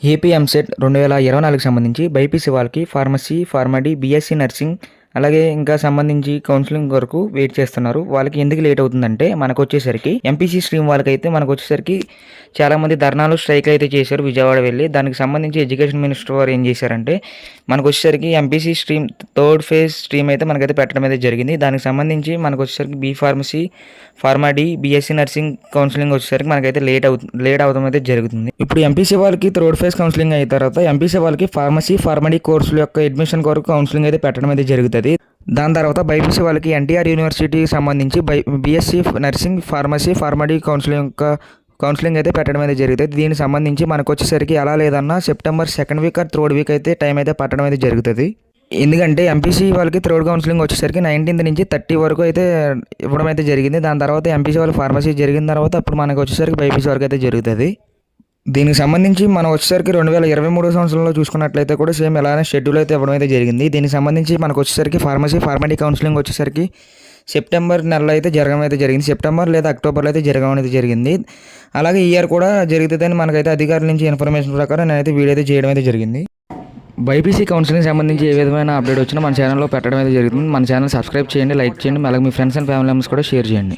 AP EAMCET 2024కి సంబంధించి BiPC వాళ్ళకి pharmacy, Pharm D, BSc nursing అలాగే ఇంకా సంబంధించి కౌన్సిలింగ్ వరకు వెయిట్ చేస్తున్నారు. వాళ్ళకి ఎందుకు లేట్ అవుతుందంటే మనకొచ్చేసరికి ఎంపీసీ స్ట్రీమ్ వాళ్ళకైతే మనకొచ్చేసరికి చాలామంది ధర్నాలు, స్ట్రైక్లు అయితే చేశారు విజయవాడ వెళ్ళి. దానికి సంబంధించి ఎడ్యుకేషన్ మినిస్టర్ వారు ఏం చేశారంటే మనకొచ్చేసరికి MPC stream third phase stream అయితే మనకైతే పెట్టడం అయితే జరిగింది. దానికి సంబంధించి మనకొచ్చేసరికి B pharmacy, Pharm D, BSc nursing counselling వచ్చేసరికి మనకైతే లేట్ అవడం అయితే జరుగుతుంది. ఇప్పుడు ఎంపీసీ వాళ్ళకి థర్డ్ ఫేజ్ కౌన్సిలింగ్ అయిన తర్వాత ఎంపీసీ వాళ్ళకి ఫార్మసీ, ఫార్మడీ కోర్సుల యొక్క అడ్మిషన్ కొరకు కౌన్సిలింగ్ అయితే పెట్టడం అయితే జరుగుతుంది. దాని తర్వాత బైపీసీ వాళ్ళకి ఎన్టీఆర్ యూనివర్సిటీకి సంబంధించి BSc nursing, pharmacy, PharmD counselling అయితే పెట్టడం అయితే జరుగుతుంది. దీనికి సంబంధించి మనకు వచ్చేసరికి ఎలా లేదన్నా September 2nd week or 3rd week అయితే టైం అయితే పట్టడం అయితే జరుగుతుంది. ఎందుకంటే ఎంపీసీ వాళ్ళకి థర్డ్ కౌన్సిలింగ్ వచ్చేసరికి 19th నుంచి 30 వరకు అయితే ఇవ్వడం అయితే జరిగింది. దాని తర్వాత ఎంపీసీ వాళ్ళకి ఫార్మసీ జరిగిన తర్వాత అప్పుడు మనకు వచ్చేసరికి బైపీసీ వరకు అయితే జరుగుతుంది. దీనికి సంబంధించి మనం వచ్చేసరికి 2023 సంవత్సరంలో చూసుకున్నట్లయితే కూడా సేమ్ ఎలానే షెడ్యూల్ అయితే ఇవ్వడం అయితే జరిగింది. దీనికి సంబంధించి మనకు వచ్చేసరికి ఫార్మసీ, ఫార్మడీ కౌన్సిలింగ్ వచ్చేసరికి సెప్టెంబర్ నెలలో అయితే జరగడం అయితే జరిగింది. సెప్టెంబర్ లేదా అక్టోబర్లో అయితే జరగడం అయితే జరిగింది. అలాగే ఈ ఇయర్ కూడా జరుగుతుందని మనకైతే అధికారుల నుంచి ఇన్ఫర్మేషన్ ప్రకారం నేనైతే వీడియో అయితే చేయడం అయితే జరిగింది. బైపీసీ కౌన్సిలింగ్ సంబంధించి ఏ విధమైన అప్డేట్ వచ్చినా మన ఛానల్లో పెట్టడం అయితే జరుగుతుంది. మన ఛానల్ సబ్స్క్రైబ్ చేయండి, లైక్ చేయండి, అలాగే మీ ఫ్రెండ్స్ అండ్ ఫ్యామిలీ మెంబర్స్ కూడా షేర్ చేయండి.